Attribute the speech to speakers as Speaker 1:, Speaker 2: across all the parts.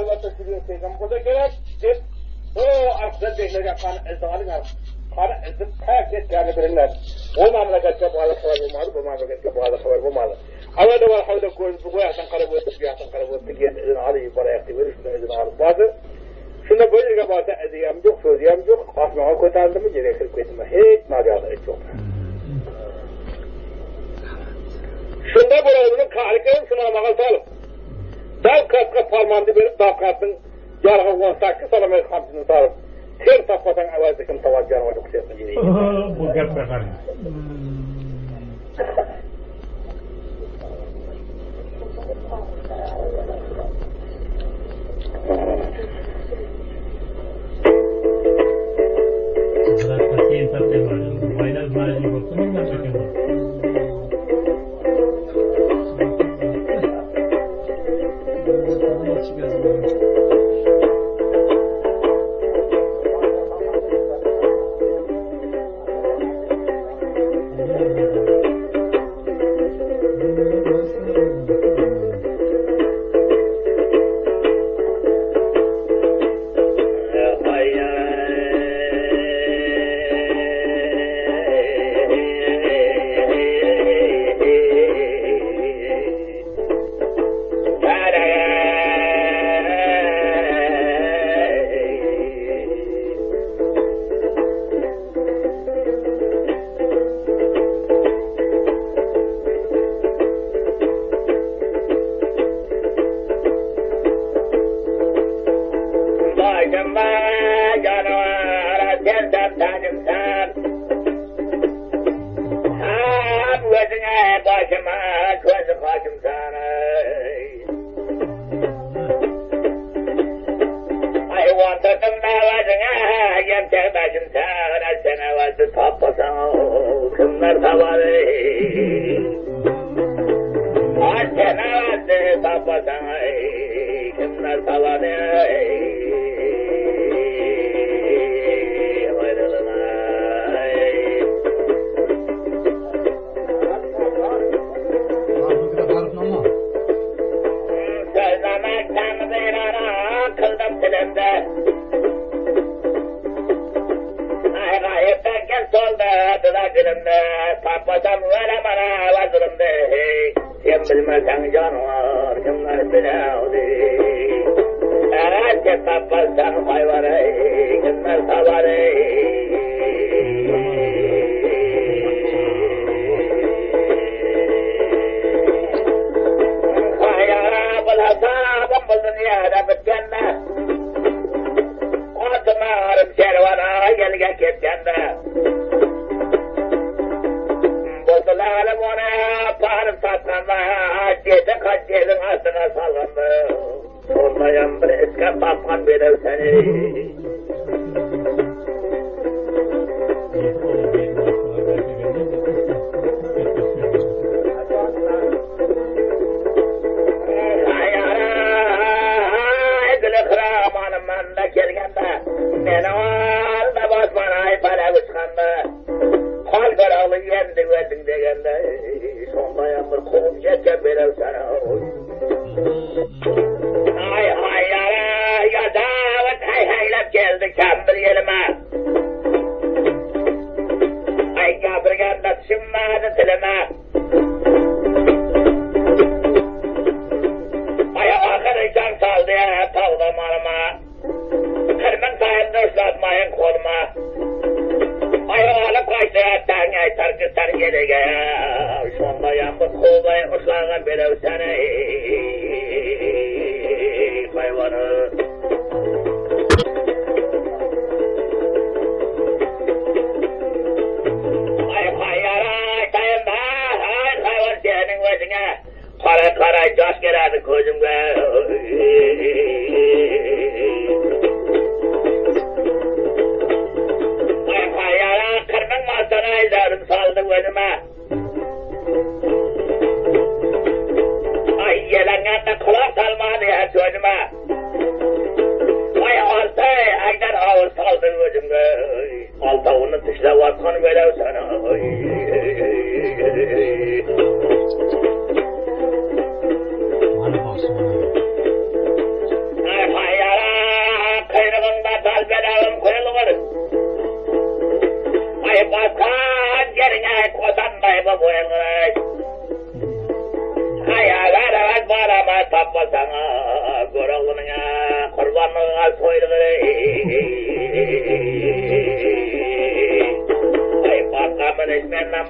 Speaker 1: albatta sürüyor teyzem bu da gerek deyip o arkada beklerken kanı ezdalı kanı ezip terk et yani birinler o memlekette bu halı haber bulmadı bu memlekette bu halı haber bulmadı ama da var havda bu koyarsan kara boyutuk bir yatan kara boyutuk yedin alayı para yakti verir şuna izin alıp bazı şunda böyle gabata ediyem yok söyleyem yok asmağa koytardı mı gerekir koytma hiç nacadı hiç yok şunda buranın kahlikayım şuna mağa salıp dal katka parmandı verip dal kattın yargı kontakı salamayı kamsını salıp ter tapatan avazdıkım tavak yargı yükselsin diye
Speaker 2: bu gap bakar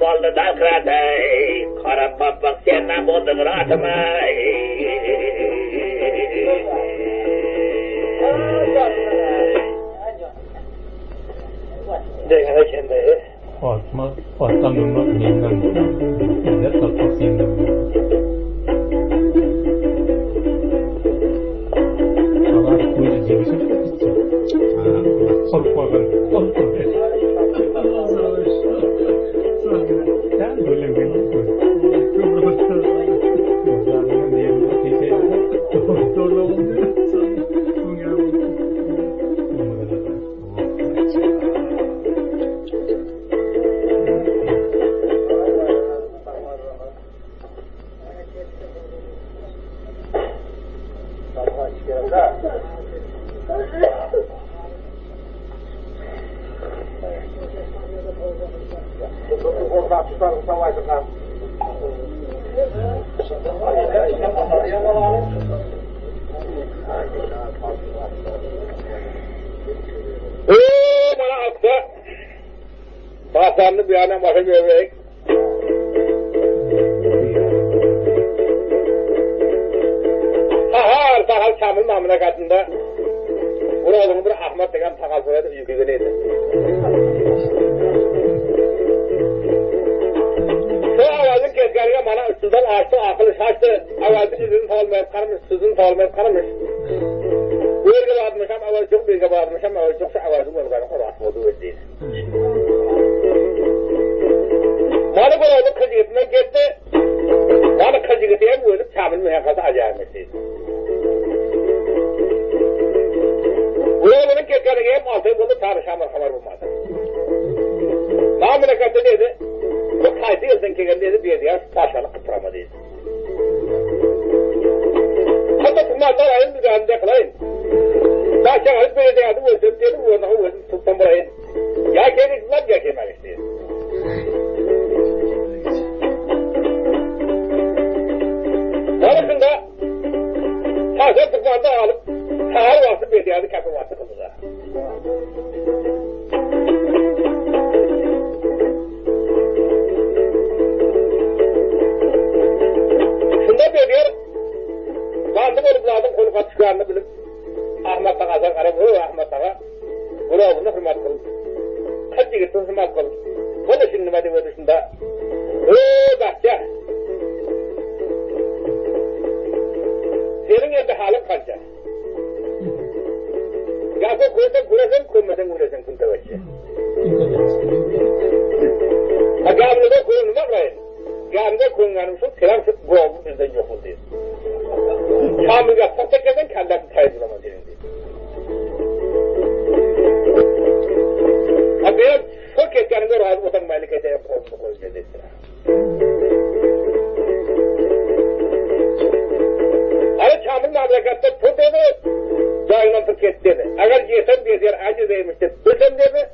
Speaker 1: boldu dalkıratay, kara papak senden boldun rahatımay. Degene kendi.
Speaker 2: Fatma, Fatma Nur'la yeniden İzzet Tatlısı yeniden Ama bu yüzden çok güzel. Korkmadan, korkmadan. Sen böyle bir Kıbrıs'ın diğerinde teyze zorla olmuyor.
Speaker 1: Bana aksa Basanlı bir yana bakın göbek. Sahal Kamil memleketinde Buradığım bir Ahmet degen takal soyadı yükügeneydi. Şu avazın keskerine bana üstünden açtı, akıllı şaştı. Avazın izini tolmayıp kanımış, sızını tolmayıp kanımış. Bu yerge bağırmışam, avaz çok birge bağırmışam, avaz çok şu avazın olganı korası oldu öldeydi. Bana bu kız yigitinden gitti. Bana kız yigitiyen ölüp Kamil mühekkası acayip. Bu yolunun keskerine hep altı buldu, tarışamır haber bulmadı. Memlekette dedi, bu kaydı yıldan kegen dedi, bir diğer paşalık kıpırama dedi. Hatta tutmazlar ayın bir zahinde kılayın. Paşa alıp böyle deyardım, ölsün dedim, ölsün tuttan burayın. Ya kendisinden ya kemek istedi. Sonrasında paşa tutmazda alıp, sahar vakti bir deyardı, kapı vakti kıldılar. Vardım olup lazım kolu katışlarını bilip Ahmet Ağa azar arab, Ahmet Ağa Uğur'unu hürmet kılıp kaç yigitsin hürmet kılıp o da şimdi medime dışında bahçe senin evde halin kanca gazı koysan kuresen koymesen kuresen kun teveccüh gâmlıda koyunu bakmayın gâmlıda koyunlarım şu selam şu bu oldu bizden yok oldu Kamil'e saksakken kendini kaybılamaz yerinde. Benim çok etkeninde razı otan malikete yapalım koyacağız ettiler. Ama Kamil memlekette tut dedi, dağından tut et dedi. Eğer yesem bir yer aciz eymişti, ölsem dedi,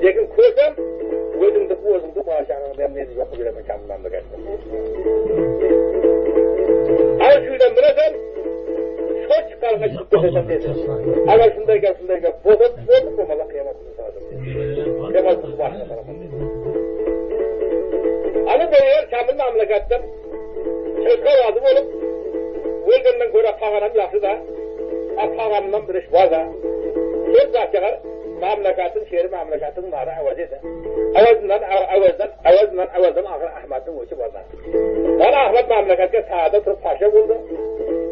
Speaker 1: yekin koysam, özümdü bu aşağıdan ben neydi yok bileme Kamil memlekette. Ama şuradan bırakın, çok çıkarına çıkıp desem dedi. Ama şundayken, bozuk olmalı kıyametini sağladım dedi. Kıyametini başına tarafım dedi. Ama böyle Kamil memleketten, çözge razım olup, Völgenden göre Pağan'ın yaxşı da, Pağan'dan bir iş var da, söz bahçeler, şehri memleketin narı avaz edi. Avazından ahir Ahmet'in uçu var da. Bana Ahmet memleketke sahada turup paşa buldu.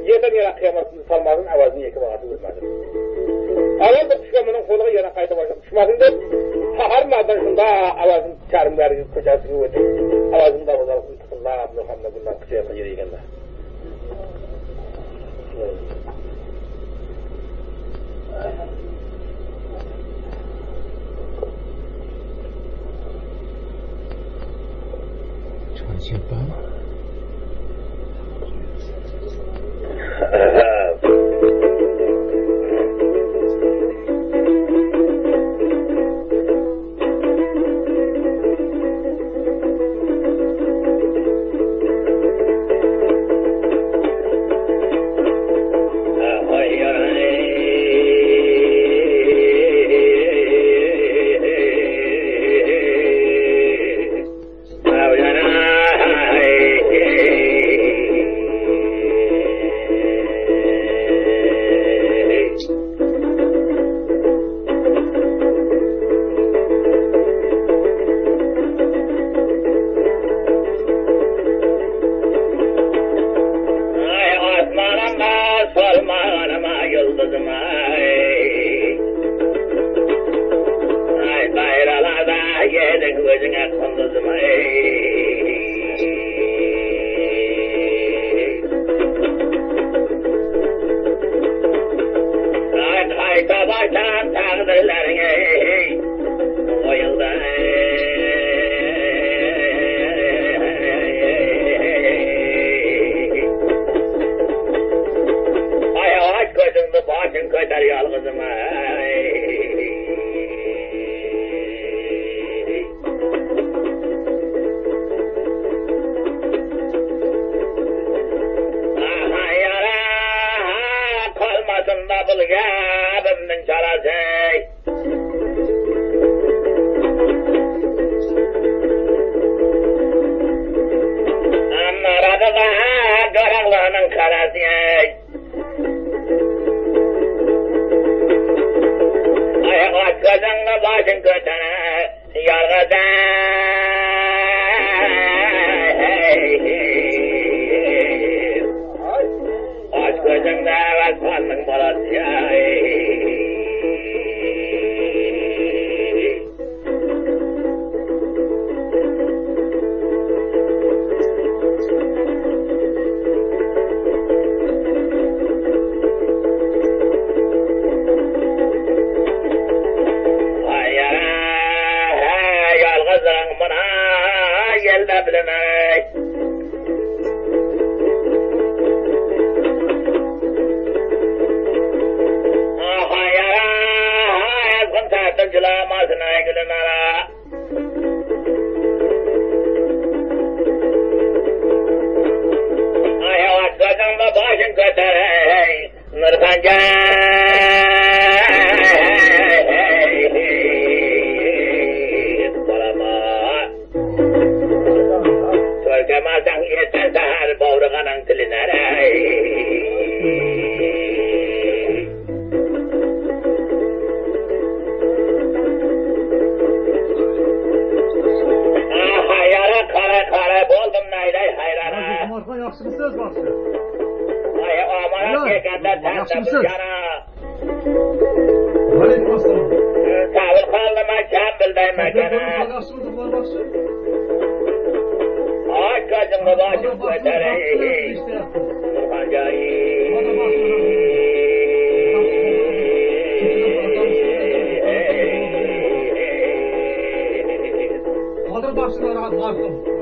Speaker 1: Yeten yere kıyametini salmadın, avazını yeki bağısı bulmadı. Avaz da kuşkamının koluğu yere kayda başladı. Kuşmasın da, saharmadan şunda avazın çarımları köşesini ödü. Avazını da uzalısını tıkıllah, Muhammed bundan kıçaya kıyır yegenler.
Speaker 2: Siapa?
Speaker 1: savaştan tağdırlarını o yılda ayağa gözünü başın köter yalgızıma bulgabımın çalası anlaradı da göreğlının karası ayak aç gözünle başın kötene yargıda aç gözünle ve sanın balası yalgızın buna yelde bilemek Cılamasına gülün ara ayağa gözünle başın köter nırkanca balama söylemezsen yeter sahar boğruğanın tilinere
Speaker 3: Yaxşımısınız başı?
Speaker 1: Ay amana çekende tende bir yana.
Speaker 3: Aleyküm assalam.
Speaker 1: Tavır kaldıma kem bildim mekana.
Speaker 3: Yaxşımızdır bunlar başı?
Speaker 1: Ay gözümü başım köteri. Nurhancayı.
Speaker 3: Kaldır başını rahat baktım.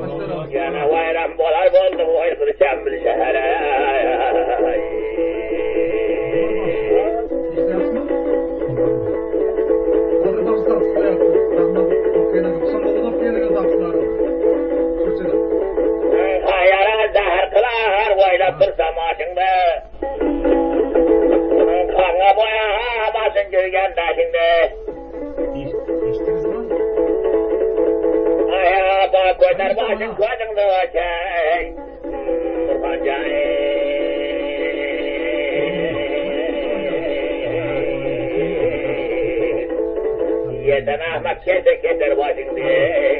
Speaker 1: Yana vayram bolar boldu bu aykırı çembil şehre. Hayara zahar kılar vaylap dursam ağaçında. Kanğa boya basın gürgen taşında. Aya bak koytar başın gözünü açay. Nurhancayı. Yeden ahmak keser başın diye.